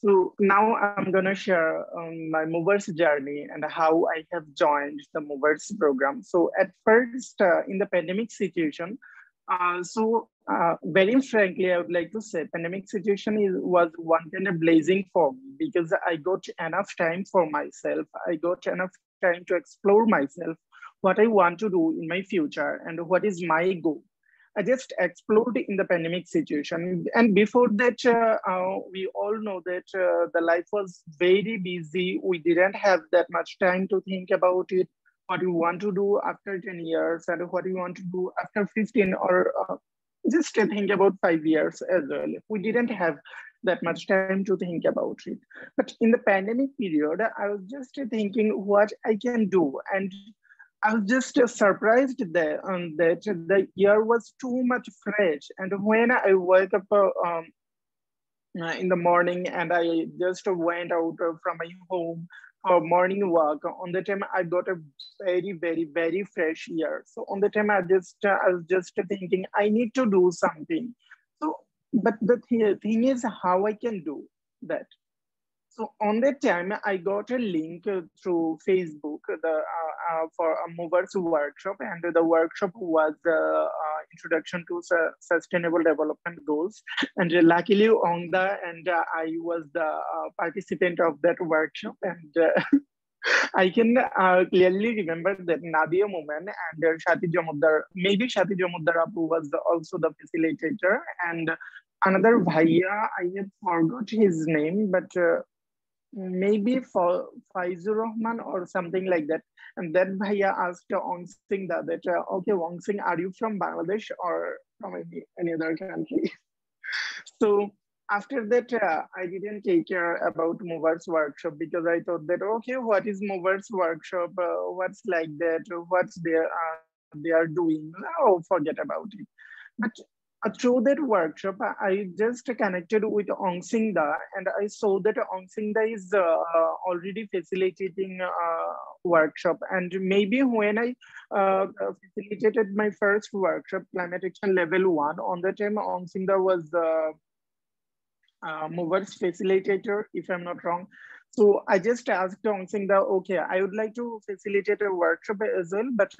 So now I'm gonna share my movers journey and how I have joined the movers program. So at first, in the pandemic situation, very frankly, I would like to say pandemic situation was one kind of blazing for me because I got enough time for myself. I got enough time to explore myself, what I want to do in my future and what is my goal. I just explored in the pandemic situation. And before that, we all know that the life was very busy. We didn't have that much time to think about it, what you want to do after 10 years and what you want to do after 15 or just to think about 5 years as well. We didn't have that much time to think about it. But in the pandemic period, I was just thinking what I can do. And I was just surprised that the air was too much fresh. And when I wake up in the morning and I just went out from my home for morning walk, on the time I got a very fresh air. So on the time I was just thinking I need to do something. So, but the thing is how I can do that. So on that time, I got a link through Facebook for a movers workshop, and the workshop was introduction to sustainable development goals. And luckily, Ongda and I was the participant of that workshop, and I can clearly remember that Nadia Momen and Shati Jamudar, maybe Shati Jamudar Apu was also the facilitator, and another Bhaiya, I have forgot his name, but maybe for Faizur Rahman or something like that. And then Bhaiya asked Ong Singh that, okay, Ong Singh, are you from Bangladesh or from any other country? So after that, I didn't take care about Movers Workshop because I thought that, okay, what is Movers Workshop? What's like that? What's they are doing? Oh, forget about it. But through that workshop, I just connected with Ong Sing Da, and I saw that Ong Sing Da is already facilitating workshop. And maybe when I facilitated my first workshop, Climate Action Level 1, on the time Ong Sing Da was movers facilitator, if I'm not wrong. So I just asked Ong Sing that, okay, I would like to facilitate a workshop as well, but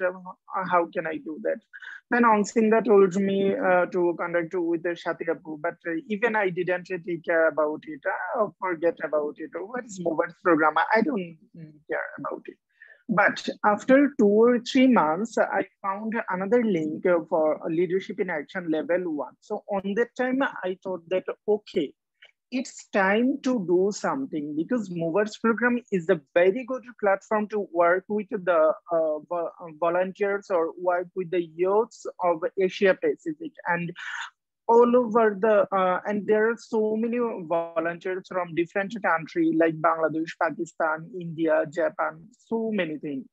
how can I do that? Then Ong Sing told me to conduct with the Shatiapu, but even I didn't take care about it. Forget about it. What is movers program? I don't care about it. But after 2 or 3 months, I found another link for leadership in action level 1. So on that time, I thought that, okay, it's time to do something because movers program is a very good platform to work with the volunteers or work with the youths of Asia Pacific and all over and there are so many volunteers from different countries like Bangladesh, Pakistan, India, Japan, so many things.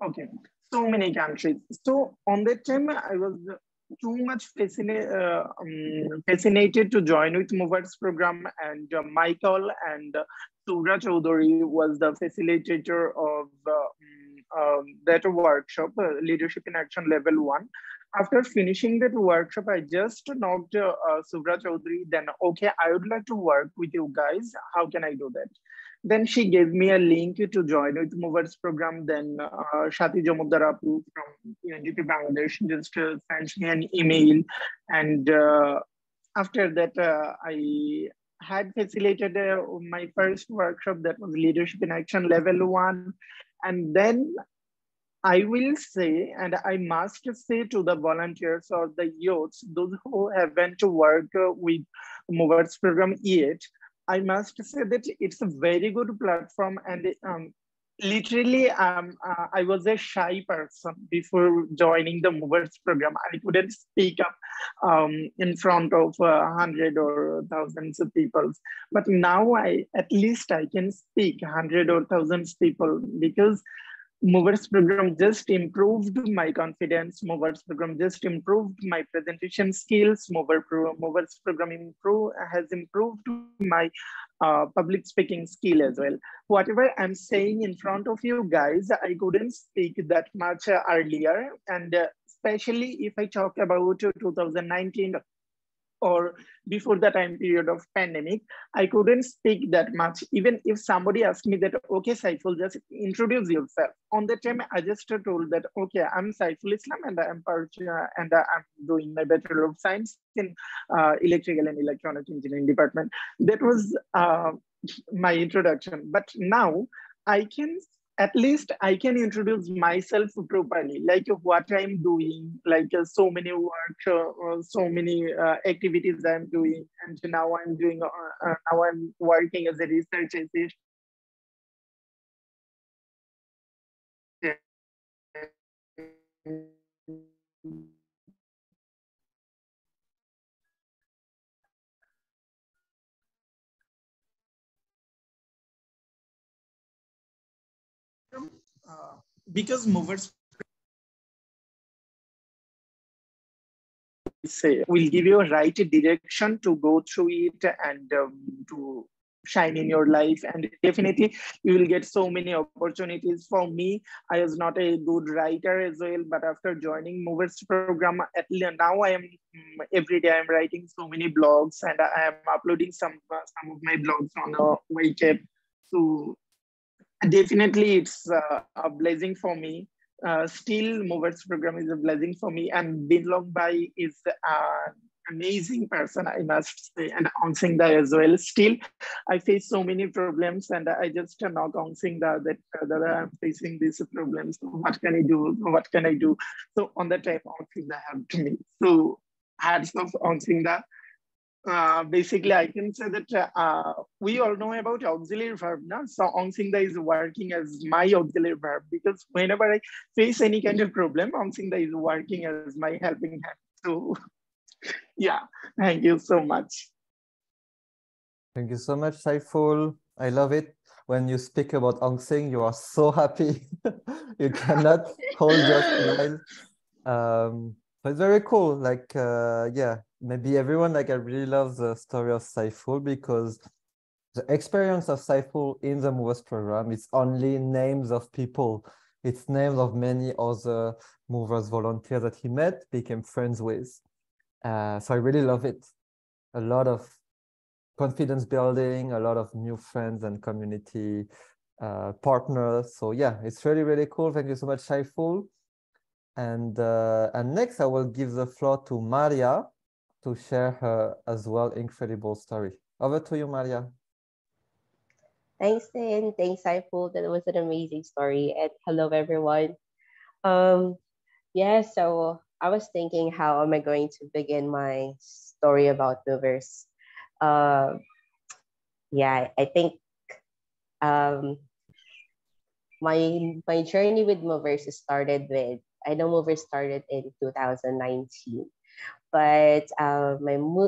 Okay, so many countries. So on that time, I was too much fascinated to join with Movers program, and Michael and Surya Chaudhary was the facilitator of that workshop, Leadership in Action Level 1. After finishing that workshop, I just knocked Surya Chaudhary, then, okay, I would like to work with you guys. How can I do that? Then she gave me a link to join with Movers program. Then Shati Jamudarapu from UNDP Bangladesh just sent me an email. And after that, I had facilitated my first workshop that was Leadership in Action Level 1. And then I will say, and I must say to the volunteers or the youths, those who haven't worked with Movers program yet, I must say that it's a very good platform. And literally, I was a shy person before joining the Movers program. I couldn't speak up in front of 100 or thousands of people. But now at least I can speak 100 or thousands people because Movers program just improved my confidence. Movers program just improved my presentation skills. Movers program has improved my public speaking skill as well. Whatever I'm saying in front of you guys, I couldn't speak that much earlier. And especially if I talk about 2019, or before the time period of pandemic, I couldn't speak that much. Even if somebody asked me that, okay, Saiful, just introduce yourself. On the time, I just told that, okay, I'm Saiful Islam and I'm doing my Bachelor of Science in Electrical and Electronic Engineering department. That was my introduction. But now I can, at least I can introduce myself properly, like what I'm doing, like so many work, so many activities I'm doing, and now I'm working as a research assistant. Because movers say will give you a right direction to go through it and to shine in your life, and definitely you will get so many opportunities. For me, I was not a good writer as well, but after joining movers program, at least now I am every day I'm writing so many blogs, and I am uploading some of my blogs on Wake. So definitely it's a blessing for me. Still, Movers program is a blessing for me, and Binlong Bai is an amazing person, I must say, and Ong Sing Da as well. Still, I face so many problems, and I just knock Ong Sing Da that I'm facing these problems. So what can I do? What can I do? So on that time, Ong Sing Da helped me. So hats off Ong Sing Da. Basically, I can say that we all know about auxiliary verb now. So Ongsinda is working as my auxiliary verb, because whenever I face any kind of problem, Ongsinda is working as my helping hand. So yeah, thank you so much. Thank you so much, Saiful. I love it. When you speak about Ong Sing, you are so happy. You cannot hold your smile. So it's very cool. Like, yeah, maybe everyone, like, I really love the story of Saiful, because the experience of Saiful in the Movers program, it's only names of people. It's names of many other Movers volunteers that he met, became friends with. So I really love it. A lot of confidence building, a lot of new friends and community partners. So yeah, it's really, really cool. Thank you so much, Saiful. And next, I will give the floor to Maria to share her as well incredible story. Over to you, Maria. Thanks, Tin. Thanks, Saiful. That was an amazing story. And hello, everyone. Um, yeah, so I was thinking, how am I going to begin my story about movers? Yeah, I think um, my journey with movers started with, I know movers started in 2019, but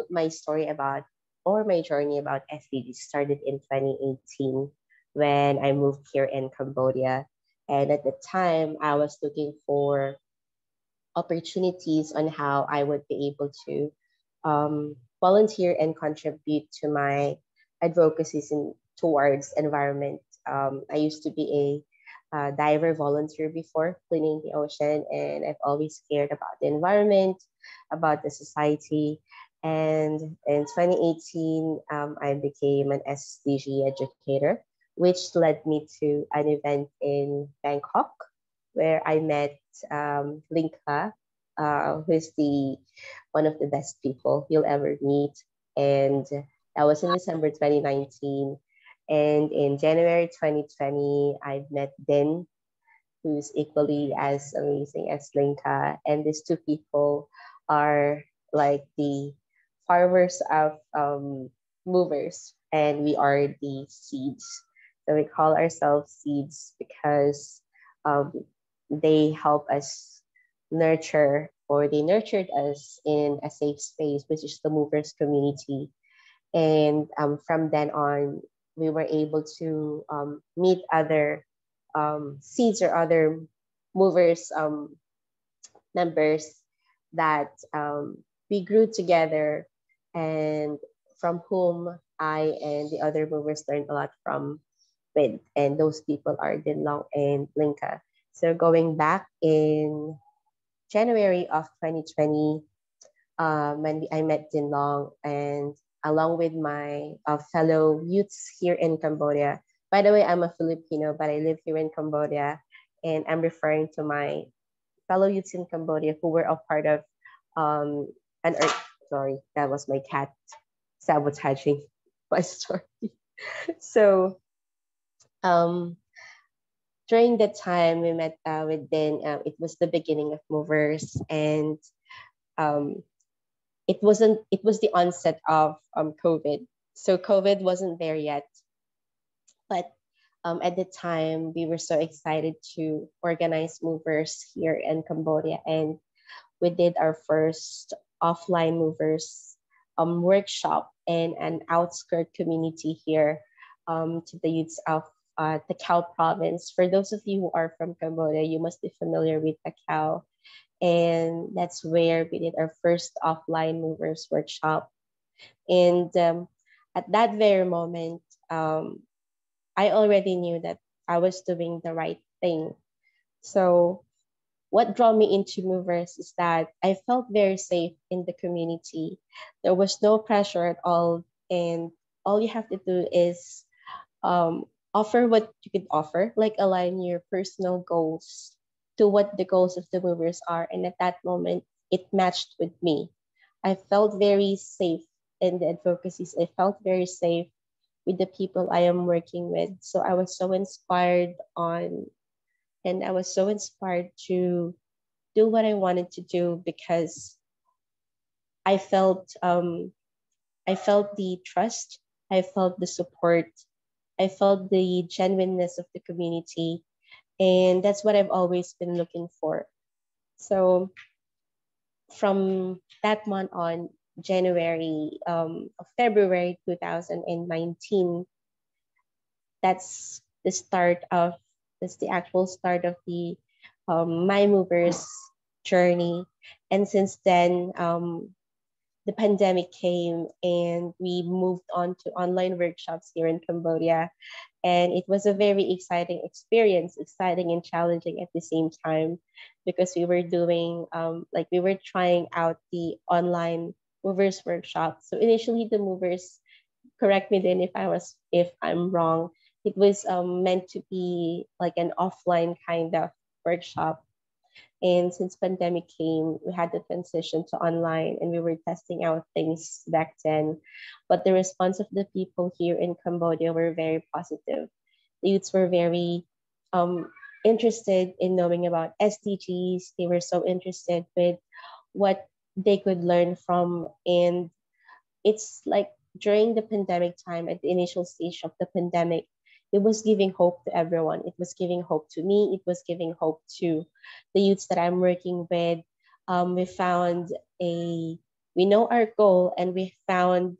my story about, or my journey about SDG started in 2018 when I moved here in Cambodia. And at the time, I was looking for opportunities on how I would be able to volunteer and contribute to my advocacies towards environment. I used to be a diver volunteer before, cleaning the ocean, and I've always cared about the environment, about the society. And in 2018, I became an SDG educator, which led me to an event in Bangkok where I met Linka, who is the one of the best people you'll ever meet. And that was in December 2019. And in January 2020, I met Din, who's equally as amazing as Linka. And these two people are like the farmers of movers, and we are the seeds. So we call ourselves seeds because um, they help us nurture, or they nurtured us in a safe space, which is the movers community. And from then on, we were able to meet other seeds or other movers members that we grew together, and from whom I and the other movers learned a lot from with. And those people are Dinlong and Linka. So going back in January of 2020, when I met Din Long, and along with my fellow youths here in Cambodia. By the way, I'm a Filipino, but I live here in Cambodia, and I'm referring to my fellow youths in Cambodia who were a part of um, an earth. Sorry, that was my cat sabotaging my story. So um, during that time we met with Din, it was the beginning of Movers, and um, it was the onset of COVID. So COVID wasn't there yet, but at the time we were so excited to organize Movers here in Cambodia, and we did our first offline Movers workshop in an outskirt community here to the youths of Takao province. For those of you who are from Cambodia, you must be familiar with Takao, and that's where we did our first offline Movers workshop. And at that very moment, I already knew that I was doing the right thing. So what drew me into Movers is that I felt very safe in the community. There was no pressure at all, and all you have to do is um, offer what you could offer, like align your personal goals to what the goals of the Movers are. And at that moment, it matched with me. I felt very safe in the advocacies. I felt very safe with the people I am working with. So I was so inspired and I was so inspired to do what I wanted to do because I felt I felt the trust, I felt the support, I felt the genuineness of the community, and that's what I've always been looking for. So from that month on, January of February 2019, that's the start of that's the actual start of the My Movers journey. And since then, the pandemic came and we moved on to online workshops here in Cambodia. And it was a very exciting experience, exciting and challenging at the same time, because we were doing, we were trying out the online movers workshop. So initially the movers, correct me then if I'm wrong, it was meant to be like an offline kind of workshop. And since pandemic came, we had to transition to online, and we were testing out things back then. But the response of the people here in Cambodia were very positive. The youths were very interested in knowing about SDGs. They were so interested with what they could learn from. And it's like during the pandemic time, at the initial stage of the pandemic, it was giving hope to everyone. It was giving hope to me. It was giving hope to the youths that I'm working with. We found we know our goal, and we found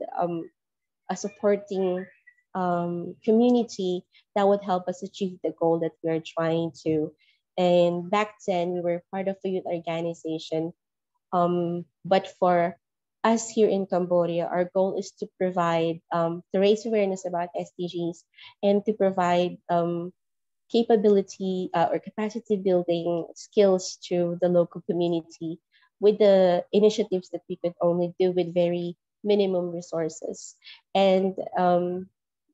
a supporting community that would help us achieve the goal that we're trying to. And back then, we were part of a youth organization. But for us here in Cambodia, our goal is to provide, to raise awareness about SDGs and to provide capability or capacity building skills to the local community with the initiatives that we could only do with very minimum resources. And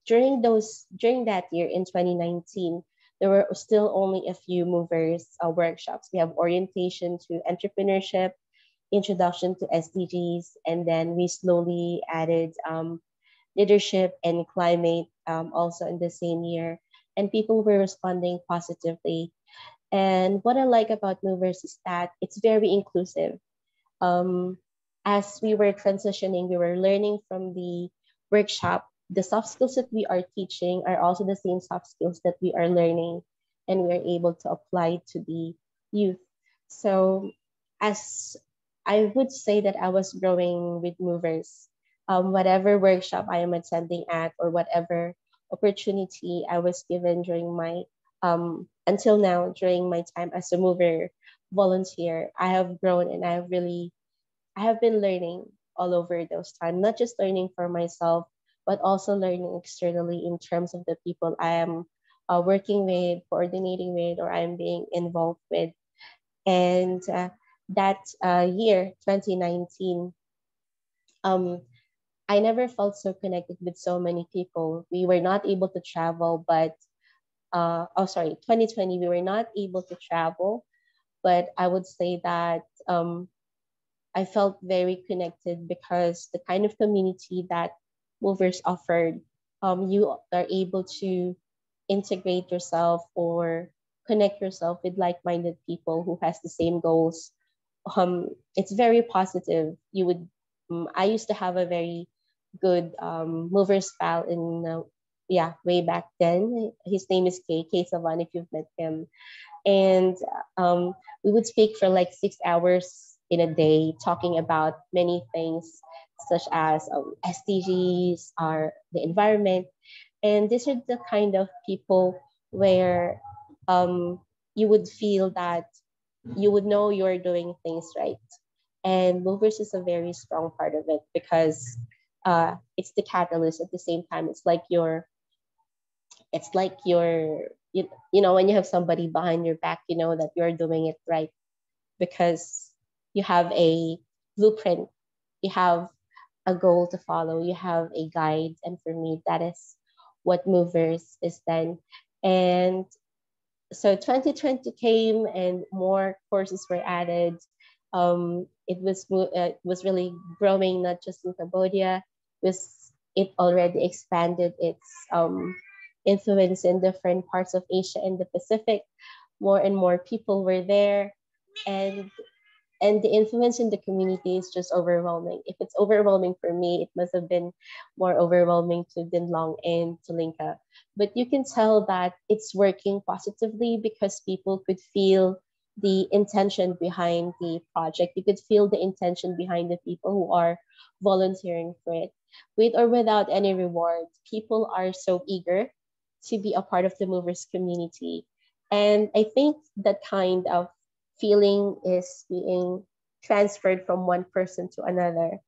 during that year in 2019, there were still only a few movers workshops. We have orientation to entrepreneurship, introduction to SDGs, and then we slowly added leadership and climate also in the same year. And people were responding positively. And what I like about Movers is that it's very inclusive. Um, as we were transitioning, we were learning from the workshop. The soft skills that we are teaching are also the same soft skills that we are learning, and we are able to apply to the youth. So, as I would say that I was growing with Movers, whatever workshop I am attending at, or whatever opportunity I was given during my until now during my time as a mover volunteer, I have grown, and I have been learning all over those time, not just learning for myself, but also learning externally in terms of the people I am working with, coordinating with, or I'm being involved with. And that year, 2019, um, I never felt so connected with so many people. We were not able to travel, but 2020, we were not able to travel, but I would say that I felt very connected because the kind of community that movers offered, you are able to integrate yourself or connect yourself with like-minded people who has the same goals. It's very positive. I used to have a very good movers pal in way back then. His name is K Savan, if you've met him. And we would speak for like 6 hours in a day, talking about many things such as SDGs, the environment. And these are the kind of people where you would feel that you would know you're doing things right. And movers is a very strong part of it because it's the catalyst. At the same time, you know, when you have somebody behind your back, you know that you're doing it right because you have a blueprint, you have a goal to follow, you have a guide. And for me, that is what movers is then. And so 2020 came and more courses were added. It was really growing, not just in Cambodia. It already expanded its influence in different parts of Asia and the Pacific. More and more people were there, and the influence in the community is just overwhelming. If it's overwhelming for me, it must have been more overwhelming to Dinlong and to Linka. But you can tell that it's working positively because people could feel the intention behind the project. You could feel the intention behind the people who are volunteering for it. With or without any reward, people are so eager to be a part of the movers community. And I think that kind of feeling is being transferred from one person to another.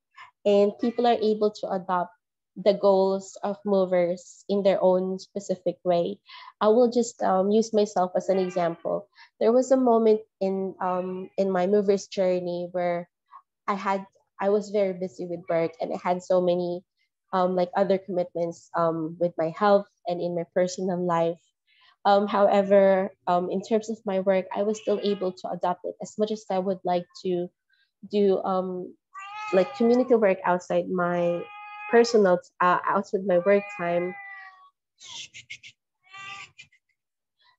And people are able to adopt the goals of movers in their own specific way. I will just use myself as an example. There was a moment in my movers journey where I had I was very busy with work and I had so many like other commitments with my health and in my personal life. However, in terms of my work, I was still able to adopt it as much as I would like to do like community work outside my outside my work time.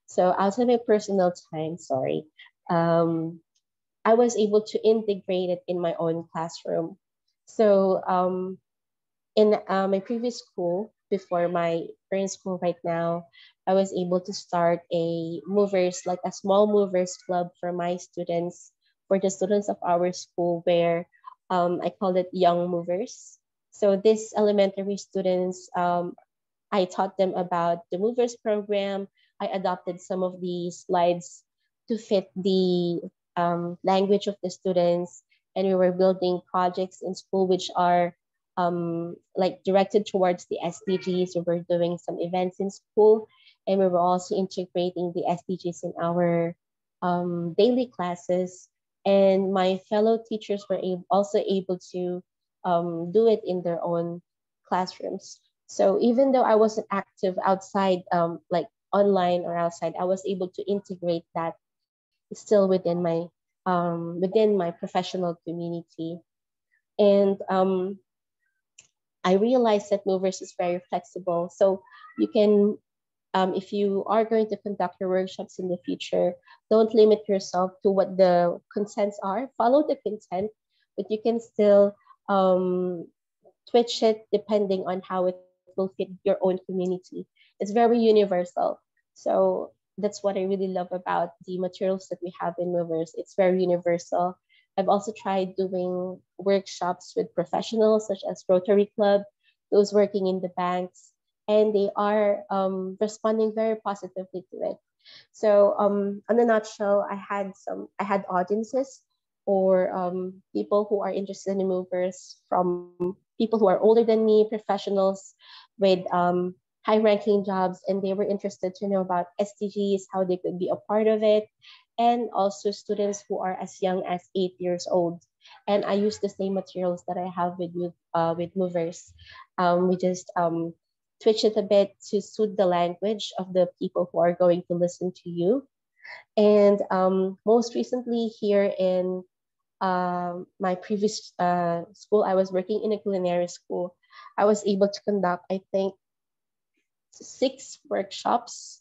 So outside my personal time, sorry, I was able to integrate it in my own classroom. So in my previous school, before my current school right now, I was able to start like a small movers club for my students, for the students of our school, where I called it Young Movers. So these elementary students, I taught them about the movers program. I adopted some of the slides to fit the language of the students, and we were building projects in school which are like directed towards the SDGs. We were doing some events in school, and we were also integrating the SDGs in our daily classes. And my fellow teachers were also able to do it in their own classrooms. So even though I wasn't active outside, like online or outside, I was able to integrate that still within my professional community. And I realized that movers is very flexible. So you can, if you are going to conduct your workshops in the future, don't limit yourself to what the contents are. Follow the content, but you can still twitch it depending on how it will fit your own community. It's very universal. So that's what I really love about the materials that we have in movers. It's very universal. I've also tried doing workshops with professionals such as Rotary Club, those working in the banks, and they are responding very positively to it. So in a nutshell, I had audiences or people who are interested in movers, from people who are older than me, professionals with high ranking jobs, and they were interested to know about SDGs, how they could be a part of it. and also students who are as young as 8 years old. And I use the same materials that I have with movers. We just twitch it a bit to suit the language of the people who are going to listen to you. And most recently here in my previous school, I was working in a culinary school. I was able to conduct, I think, 6 workshops,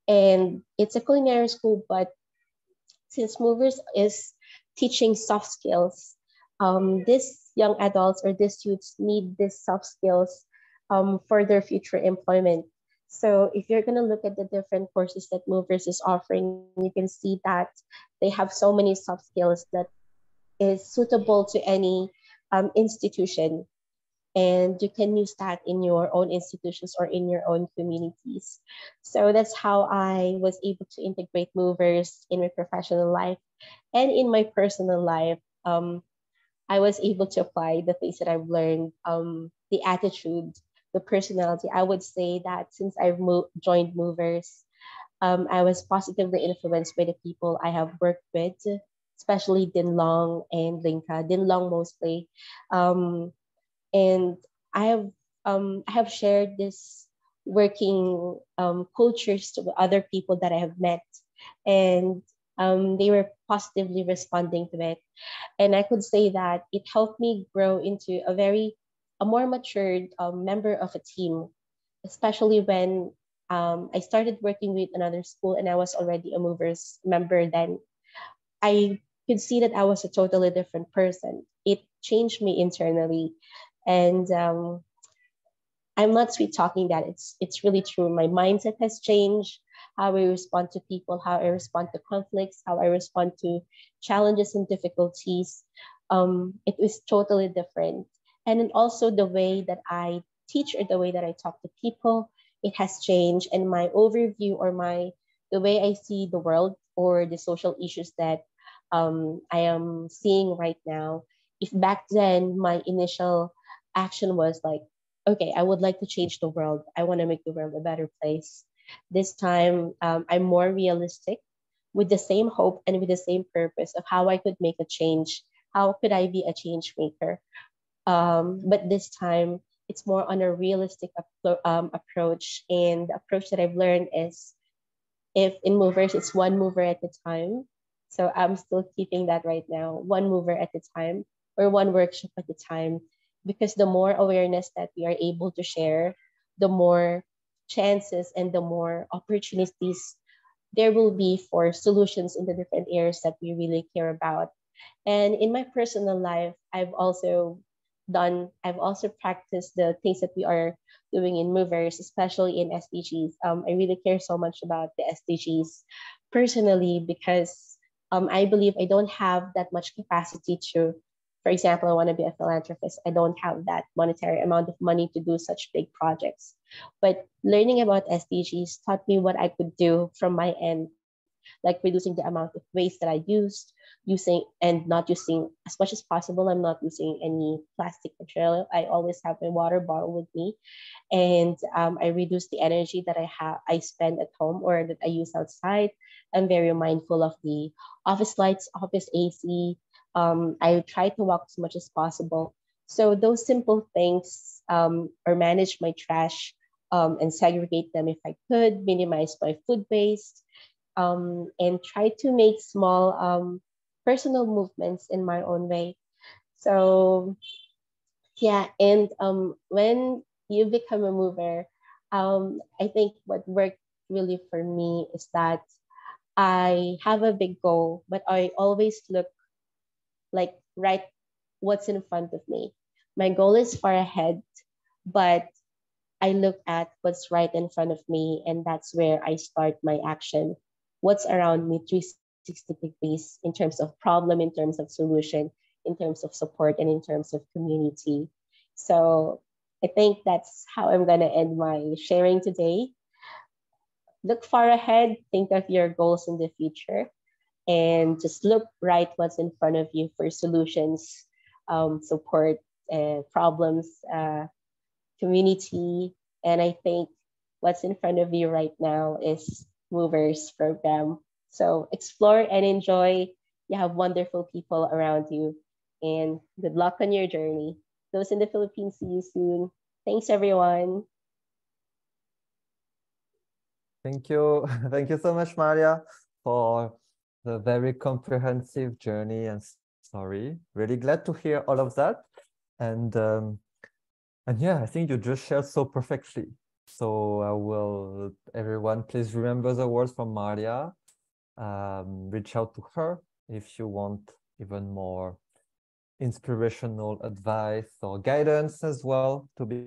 and it's a culinary school, but since movers is teaching soft skills, these young adults or these youths need these soft skills for their future employment. So if you're going to look at the different courses that movers is offering, you can see that they have so many soft skills that is suitable to any institution, and you can use that in your own institutions or in your own communities. So that's how I was able to integrate movers in my professional life and in my personal life. I was able to apply the things that I've learned, the attitude, the personality. I would say that since I've joined movers, I was positively influenced by the people I have worked with, especially Din Long and Linka. Din Long mostly. And I have shared this working cultures to other people that I have met, and they were positively responding to it. And I could say that it helped me grow into a more matured member of a team, especially when I started working with another school and I was already a movers member. Then I could see that I was a totally different person. It changed me internally, and I'm not sweet talking that. It's really true. My mindset has changed. How I respond to people, how I respond to conflicts, how I respond to challenges and difficulties. It was totally different. And then also the way that I teach or the way that I talk to people, it has changed. And my overview or the way I see the world or the social issues that I am seeing right now. If back then my initial action was like, okay, I would like to change the world. I want to make the world a better place. This time, I'm more realistic with the same hope and with the same purpose of how I could make a change. How could I be a change maker? But this time, it's more on a realistic approach. And the approach that I've learned is if in movers, it's one mover at a time. So I'm still keeping that right now, one mover at a time or one workshop at a time, because the more awareness that we are able to share, the more chances and the more opportunities there will be for solutions in the different areas that we really care about. And in my personal life, I've also practiced the things that we are doing in movers, especially in SDGs. I really care so much about the SDGs personally because I believe I don't have that much capacity to, for example, I want to be a philanthropist. I don't have that monetary amount of money to do such big projects. But learning about SDGs taught me what I could do from my end, like reducing the amount of waste that I using and not using as much as possible. I'm not using any plastic material. I always have my water bottle with me, and I reduce the energy that I spend at home or that I use outside. I'm very mindful of the office lights, office AC. I try to walk as much as possible. So those simple things, or manage my trash and segregate them if I could, minimize my food waste, and try to make small personal movements in my own way. So yeah, and when you become a mover, I think what worked really for me is that I have a big goal, but I always look like right what's in front of me. My goal is far ahead, but I look at what's right in front of me, and that's where I start my action. What's around me 360 degrees in terms of problem, in terms of solution, in terms of support, and in terms of community. So I think that's how I'm going to end my sharing today. Look far ahead, think of your goals in the future, and just look right what's in front of you for solutions, support, problems, community. And I think what's in front of you right now is Movers program. So explore and enjoy. You have wonderful people around you, and good luck on your journey. Those in the Philippines, see you soon. Thanks, everyone. Thank you. Thank you so much, Maria, for the very comprehensive journey and story. Really glad to hear all of that. And yeah, I think you just shared so perfectly. So I will, everyone, please remember the words from Maria. Reach out to her if you want even more inspirational advice or guidance as well to be